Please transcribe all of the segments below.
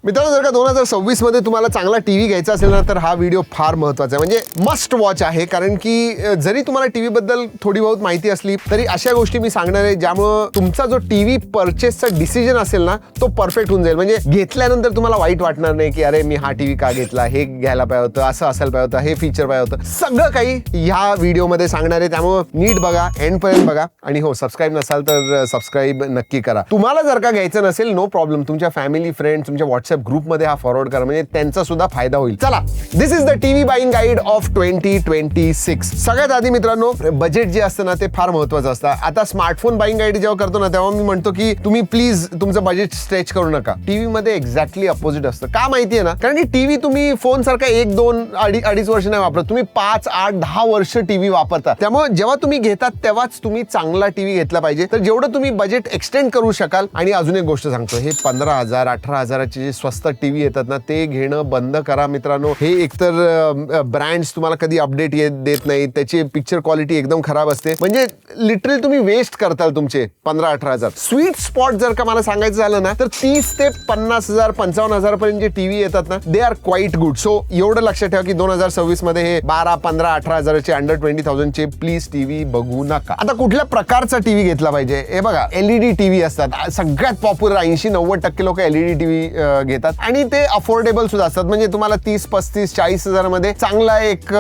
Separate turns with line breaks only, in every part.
मित्रांनो, जर का 2026 मध्ये तुम्हाला चांगला टीव्ही घ्यायचा असेल ना, तर हा व्हिडिओ फार महत्त्वाचा आहे, म्हणजे मस्ट वॉच आहे. कारण की जरी तुम्हाला टीव्ही बद्दल थोडी बहुत माहिती असली तरी अशा गोष्टी मी सांगणार आहे ज्यामुळे तुमचा जो टीव्ही परचेसचा डिसिजन असेल ना तो परफेक्ट होऊन जाईल. म्हणजे घेतल्यानंतर तुम्हाला वाईट वाटणार नाही की अरे मी हा टीव्ही का घेतला, हे घ्यायला पाहिजे होतं, असं असायला पाहिजे होतं, हे फीचर पाहिजे होतं. सगळं काही ह्या व्हिडिओमध्ये सांगणार आहे. त्यामुळे नीट बघा, एंड पर्यंत बघा. आणि हो, सबस्क्राईब नसाल तर सबस्क्राईब नक्की करा. तुम्हाला जर का घ्यायचं नसेल, नो प्रॉब्लेम, तुमच्या फॅमिली फ्रेंड तुमच्या व्हॉट्सअप ग्रुपमध्ये हा फॉरवर्ड करा, म्हणजे त्यांचा सुद्धा फायदा होईल. चला, this is the TV buying guide of 2026. सगळ्यात आधी मित्रांनो, बजेट जे असतं ना ते फार महत्वाचं असतं. आता स्मार्टफोन बाईंग गाईड जेव्हा करतो ना तेव्हा मी म्हणतो की तुम्ही प्लीज तुमचं बजेट स्ट्रेच करू नका. टीव्ही मध्ये एक्झॅक्टली अपोजिट असतं. का माहितीये ना, कारण की टीव्ही तुम्ही फोन सारखा 1, 2, अडीच वर्ष नाही वापरत, तुम्ही 5, 8, 10 वर्ष टीव्ही वापरता. त्यामुळे जेव्हा तुम्ही घेतात तेव्हाच तुम्ही चांगला टीव्ही घेतला पाहिजे. तर जेवढं तुम्ही बजेट एक्सटेंड करू शकाल. आणि अजून एक गोष्ट सांगतो, हे 15,000 18,000चे जे स्वस्त टीव्ही येतात ना ते घेणं बंद करा मित्रांनो. हे एकतर ब्रँड्स तुम्हाला कधी अपडेट देत नाही, त्याची पिक्चर क्वालिटी एकदम खराब असते, म्हणजे लिटरली तुम्ही वेस्ट करताल तुमचे 15-18,000. स्वीट स्पॉट जर का मला सांगायचं झालं ना तर 30 ते 50,000 55,000 पर्यंत जे टीव्ही येतात ना they are quite good. So एवढं लक्षात ठेवा की 2026 मध्ये हे 12, 15, 18,000चे अंडर 20,000 चे प्लीज टीव्ही बघू नका. आता कुठल्या प्रकारचा टीव्ही घेतला पाहिजे? हे बघा, एलईडी टीव्ही असतात. सगळ्यात पॉप्युलर 80-90% लोक एलईडी टीव्ही घेतात आणि ते अफोर्डेबल सुद्धा असतात. म्हणजे तुम्हाला 30, 35, 40,000 मध्ये चांगला एक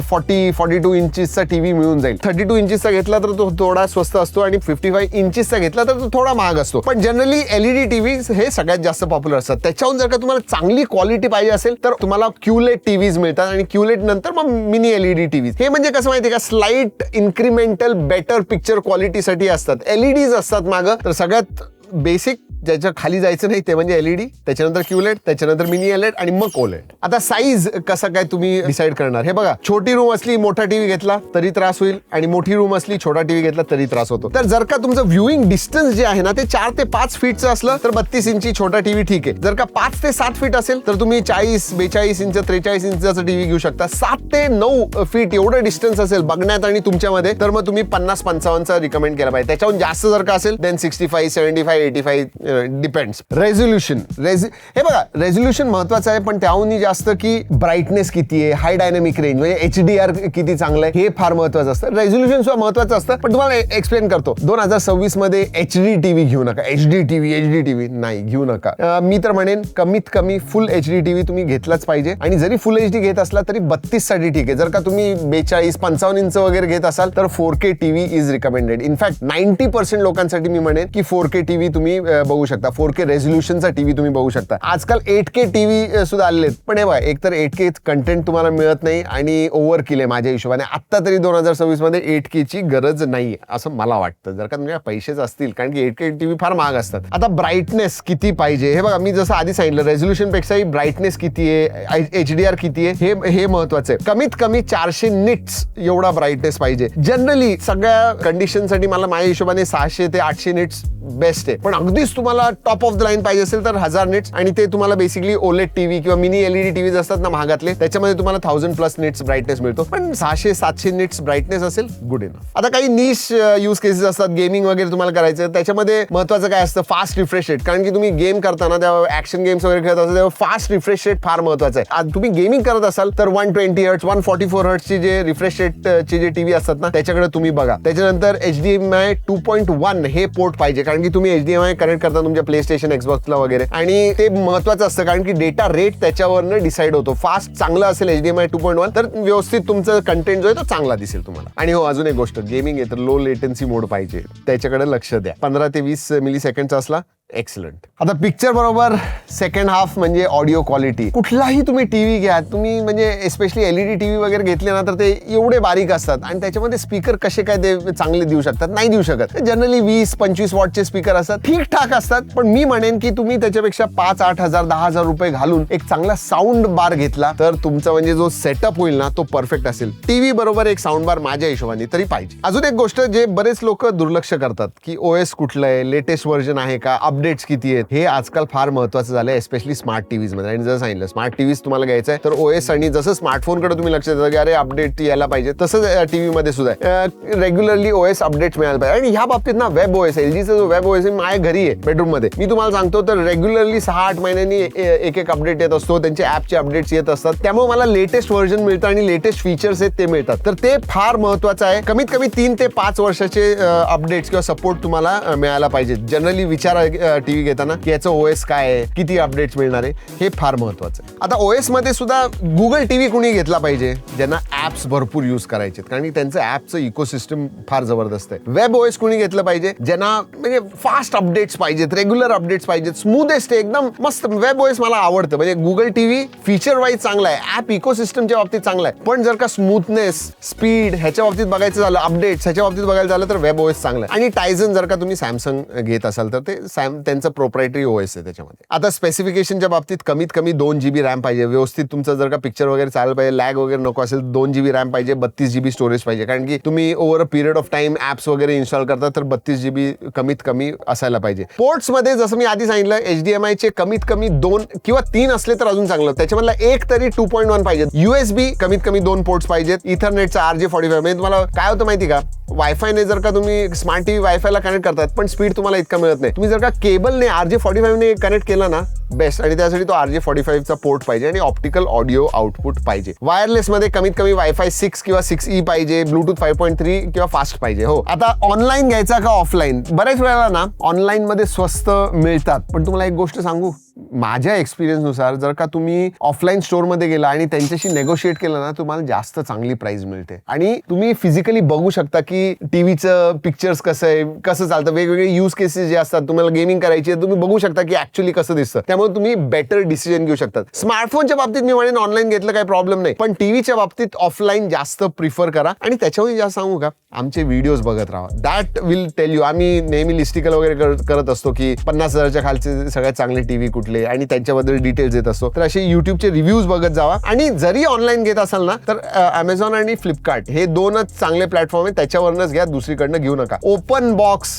42 इंचेसचा टीव्ही मिळून जाईल. 32 इंचेसचा घेतला तर तो थोडा स्वस्त असतो आणि 55 इंचेसचा घेतला तर तो थोडा महाग असतो. पण जनरली एलईडी टीव्ही हे सगळ्यात जास्त पॉप्युलर असतात. त्याच्याहून जर का तुम्हाला चांगली क्वालिटी पाहिजे असेल तर तुम्हाला क्यूलेट टीव्हीज मिळतात आणि क्यूलेट नंतर मग मिनी एलईडी टीव्ही. हे म्हणजे कसं माहितीये का, स्लाइट इन्क्रीमेंटल बेटर पिक्चर क्वालिटीसाठी असतात. एलईडीज असतात मागं. तर सगळ्यात बेसिक ज्याच्या खाली जायचं नाही ते म्हणजे एलईडी, त्याच्यानंतर क्यूलेट, त्याच्यानंतर मिनी एलईडी आणि मग ओलेड. आता साईज कसं काय तुम्ही डिसाईड करणार? हे बघा, छोटी रूम असली मोठा टीव्ही घेतला तरी त्रास होईल आणि मोठी रूम असली छोटा टीव्ही घेतला तरी त्रास होतो. तर जर का तुमचं व्ह्यूइंग डिस्टन्स जे आहे ना ते 4 ते 5 फीटचं असलं तर 32 इंची छोटा टीव्ही ठीक आहे. जर का 5 ते 7 फीट असेल तर तुम्ही 40, 42 इंच, 43 इंचाचा टीव्ही घेऊ शकता. 7 ते 9 फीट एवढं डिस्टन्स असेल बघण्यात आणि तुमच्यामध्ये तर मग तुम्ही 50-55चा रिकमेंड केला पाहिजे. त्याच्याहून जास्त जर का असेल देन 65, 75, 85 डिपेंड्स. रेझोल्युशन, हे बघा, रेझोल्युशन महत्वाचं आहे, पण त्याहूनही जास्त की ब्राईटनेस किती आहे, हाय डायनामिक रेंज म्हणजे HDR किती चांगलं आहे हे फार महत्वाचं असतं. रेझोल्युशन सुद्धा महत्वाचं असतं, पण तुम्हाला एक्सप्लेन करतो. 2026 मध्ये HD टीव्ही घेऊ नका. HD टीव्ही नाही घेऊ नका. मी तर म्हणेन कमीत कमी फुल HD टीव्ही तुम्ही घेतलाच पाहिजे. आणि जरी फुल HD घेत असला तरी 32 साठी ठीक आहे. जर का तुम्ही 42, 55 इंच वगैरे घेत असाल तर 4K TV is recommended. In fact 90% लोकांसाठी मी म्हणेन की 4K टीव्ही तुम्ही बघू शकता. 4K रेझोल्युशनचा टीव्ही तुम्ही बघू शकता. आजकाल 8K टीव्ही सुद्धा आलेले आहेत, पण हे बघा, एकतर 8K कंटेंट तुम्हाला मिळत नाही आणि ओव्हर किल आहे माझ्या हिशोबाने. आता तरी 2026 मध्ये 8K ची गरज नाही असं मला वाटतं, जर का तुमच्या पैसेच असतील, कारण की 8K टीव्ही फार महाग असतात. आता ब्राईटनेस किती पाहिजे? हे बघा, मी जसं आधी सांगितलं, रेझोल्युशन पेक्षाही ब्राईटनेस किती आहे, HDR किती आहे हे महत्वाचं आहे. कमीत कमी 400 निट्स एवढा ब्राईटनेस पाहिजे. जनरली सगळ्या कंडिशनसाठी मला माझ्या हिशोबाने 600 ते 800 निट्स बेस्ट आहे. पण अगदीच तुम्हाला टॉप ऑफ द लाईन पाहिजे असेल तर 1000 निट्स, आणि ते तुम्हाला बेसिकली ओलेड टीव्ही किंवा मिनी एलईडी टीव्हीज असतात ना महागातले, त्याच्यामध्ये तुम्हाला 1000+ निट्स ब्राईटनेस मिळतो. पण 600-700 निट्स ब्राईटनेस असेल गुड इनफ. आता काही निश यूज केसेस असतात, गेमिंग वगैरे तुम्हाला करायचं, त्याच्यामध्ये महत्वाचं काय असतं, फास्ट रिफ्रेश रेट. कारण की तुम्ही गेम करताना तेव्हा ऍक्शन गेम्स वगैरे खेळत असाल तेव्हा फास्ट रिफ्रेश रेट फार महत्वाचं आहे. तुम्ही गेमिंग करत असाल तर 120 हर्ट्ज 144 हर्ट्जचे जे रिफ्रेश रेटचे जे टीव्ही असतात ना त्याच्याकडे तुम्ही बघा. त्याच्यानंतर HDMI 2.1 हे पोर्ट पाहिजे, कारण की तुम्ही HDMI कनेक्ट करता तुमच्या प्ले स्टेशन, एक्सबॉक्सला वगैरे, आणि ते महत्वाचं असतं कारण की डेटा रेट त्याच्यावरनं डिसाईड होतो. फास्ट चांगलं असेल HDMI 2.1 तर व्यवस्थित तुमचं कंटेंट जो आहे तो चांगला दिसेल तुम्हाला. आणि हो, अजून एक गोष्ट, गेमिंग आहे तर लो लेटन्सी मोड पाहिजे, त्याच्याकडे लक्ष द्या. 15 ते 20 मिली सेकंडचा असला एक्सलंट. आता पिक्चर बरोबर सेकंड हाफ म्हणजे ऑडिओ क्वालिटी. कुठलाही तुम्ही टीव्ही घ्या, तुम्ही म्हणजे एस्पेशली एलईडी टीव्ही वगैरे घेतले ना तर ते एवढे बारीक असतात आणि त्याच्यामध्ये स्पीकर कसे काय ते चांगले देऊ शकतात? नाही देऊ शकत. जनरली 20-25 वॉटचे स्पीकर असतात, ठीकठाक असतात. पण मी म्हणेन की तुम्ही त्याच्यापेक्षा 5-8 हजार 10,000 रुपये घालून एक चांगला साऊंड बार घेतला तर तुमचा म्हणजे जो सेटअप होईल ना तो परफेक्ट असेल. टीव्ही बरोबर एक साऊंड बार माझ्या हिशोबाने तरी पाहिजे. अजून एक गोष्ट जे बरेच लोक दुर्लक्ष करतात की OS कुठलं आहे, लेटेस्ट व्हर्जन आहे का, अपडेट्स किती आहेत हे आजकाल फार महत्वाचं झालं, एस्पेशली स्मार्ट टीव्हीज मध्ये. आणि जसं सांगितलं स्मार्ट टीव्हीज तुम्हाला घ्यायचं आहे तर OS आणि जसं स्मार्टफोनकडे तुम्ही लक्ष देता की अरे अपडेट यायला पाहिजे, तसंच टीव्ही मध्ये सुद्धा रेग्युलरली OS अपडेट्स मिळायला पाहिजे. आणि ह्या बाबतीत ना वेब OS, LGचा जो वेब OS माझ्या घरी आहे बेडरूम मध्ये, मी तुम्हाला सांगतो तर रेग्युलरली 6-8 महिन्यांनी एक अपडेट येत असतो, त्यांचे ऍपचे अपडेट्स येत असतात. त्यामुळे मला लेटेस्ट व्हर्जन मिळतं आणि लेटेस्ट फीचर्स आहेत ते मिळतात. तर ते फार महत्वाचं आहे. कमीत कमी 3 ते 5 वर्षाचे अपडेट्स किंवा सपोर्ट तुम्हाला मिळायला पाहिजे. जनरली विचारा टीव्ही घेताना की याचं OS काय आहे, किती अपडेट्स मिळणार आहे, हे फार महत्वाचं आहे. आता OS मध्ये सुद्धा गुगल टीव्ही कुणी घेतला पाहिजे ज्यांना ऍप्स भरपूर यूज करायचे, कारण की त्यांचं ऍपचं इकोसिस्टम फार जबरदस्त आहे. वेब OS कुणी घेतलं पाहिजे ज्यांना म्हणजे फास्ट अपडेट्स पाहिजेत, रेग्युलर अपडेट्स पाहिजेत, स्मूथेस्ट एकदम मस्त. वेब OS मला आवडतं. म्हणजे गुगल टीव्ही फीचर वाईज चांगला आहे, ऍप इकोसिस्टमच्या बाबतीत चांगला आहे. पण जर का स्मूथनेस, स्पीड ह्याच्या बाबतीत बघायचं झालं, अपडेट्स ह्याच्या बाबतीत बघायला झालं तर वेब OS चांगला आहे. आणि टायझन जर का तुम्ही सॅमसंग घेत असाल तर ते त्यांचं प्रोप्रायटरी OS आहे त्याच्यामध्ये. आता स्पेसिफिकेशनच्या बाबतीत कमीत कमी 2 GB रॅम पाहिजे. व्यवस्थित तुमचं जर का पिक्चर वगैरे चाललं पाहिजे, लॅग वगैरे नको असेल, 2 GB रॅम पाहिजे, 32 GB स्टोरेज पाहिजे. कारण की तुम्ही over a period of time apps वगैरे इन्स्टॉल करता तर 32 GB कमीत कमी असायला पाहिजे. पोर्ट्स मध्ये जसं मी आधी सांगितलं HDMI चे कमीत कमी 2 किंवा 3 असले तर अजून चांगलं. त्याच्यामधला एक तरी 2.1 पाहिजे. USB कमीत कमी 2 पोर्ट्स पाहिजेत. इथरनेटचा RJ45 म्हणजे तुम्हाला काय होतं माहिती का, वायफायने जर का तुम्ही स्मार्ट टीव्ही वायफायला कनेक्ट करतात पण स्पीड तुम्हाला इतका मिळत नाही. तुम्ही जर का केबलने RJ45 ने कनेक्ट केला ना बेस्ट, आणि त्यासाठी तो RJ45 चा पोर्ट पाहिजे आणि ऑप्टिकल ऑडिओ आउटपुट पाहिजे. वायरलेस मध्ये कमीत कमी वायफाय 6 किंवा 6E पाहिजे, ब्लूटूथ 5.3 किंवा फास्ट पाहिजे. हो, आता ऑनलाईन घ्यायचा का ऑफलाईन? बऱ्याच वेळेला ना ऑनलाईन मध्ये स्वस्त मिळतात, पण तुम्हाला एक गोष्ट सांगू, माझ्या एक्सपिरियन्स नुसार जर का तुम्ही ऑफलाईन स्टोर मध्ये गेला आणि त्यांच्याशी नेगोशिएट केलं ना, तुम्हाला जास्त चांगली प्राइस मिळते. आणि तुम्ही फिजिकली बघू शकता की टीव्हीचं पिक्चर्स कसं आहे, कसं चालतं, वेगवेगळे यूज केसेस जे असतात, तुम्हाला गेमिंग करायची आहे, तुम्ही बघू शकता की ऍक्च्युअली कसं दिसतं. त्यामुळे तुम्ही बेटर डिसिजन घेऊ शकतात. स्मार्टफोनच्या बाबतीत मी म्हणेन ऑनलाईन घेतलं काही प्रॉब्लेम नाही, पण टीव्हीच्या बाबतीत ऑफलाईन जास्त प्रिफर करा. आणि त्याच्यामध्ये जास्त सांगू का, आमचे व्हिडिओज बघत राहा, दॅट विल टेल यू. आम्ही नेहमी लिस्टिकल वगैरे करत असतो की 50,000च्या खालचे सगळ्यात चांगले टीव्ही कुठले आणि त्यांच्याबद्दल डिटेल्स देत असतो. तर असे युट्यूबचे रिव्ह्यूज बघत जावा. आणि जरी ऑनलाईन घेत असाल ना तर Amazon आणि फ्लिपकार्ट हे 2च चांगले प्लॅटफॉर्म आहेत, त्याच्यावरनच घ्या, दुसरीकडनं घेऊ नका. ओपन बॉक्स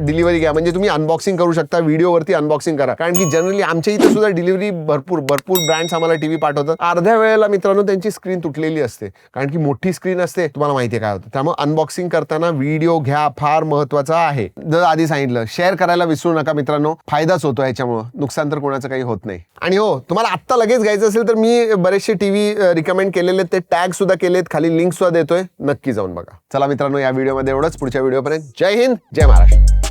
डिलिव्हरी घ्या, म्हणजे तुम्ही अनबॉक्सिंग करू शकता, व्हिडिओवरती अनबॉक्सिंग करा. कारण की जनरली आमच्या इथे सुद्धा डिलिव्हरी भरपूर ब्रँड्स आम्हाला टीव्ही पाठवतात. अर्ध्या वेळेला मित्रांनो त्यांची स्क्रीन तुटलेली असते, कारण की मोठी स्क्रीन असते, तुम्हाला माहिती आहे काय होतं. त्यामुळे अनबॉक्सिंग करताना व्हिडिओ घ्या, फार महत्वाचा आहे. जर आधी सांगितलं, शेअर करायला विसरू नका मित्रांनो, फायदाच होतो याच्यामुळे, नुकसान तर कोणाचं काही होत नाही. आणि हो, तुम्हाला आत्ता लगेच घ्यायचं असेल तर मी बरेचसे टीव्ही रिकमेंड केलेले, ते टॅग सुद्धा केलेत, खाली लिंक सुद्धा देतोय, नक्की जाऊन बघा. चला मित्रांनो, या व्हिडिओमध्ये एवढंच. पुढच्या व्हिडिओपर्यंत जय हिंद, जय महाराष्ट्र.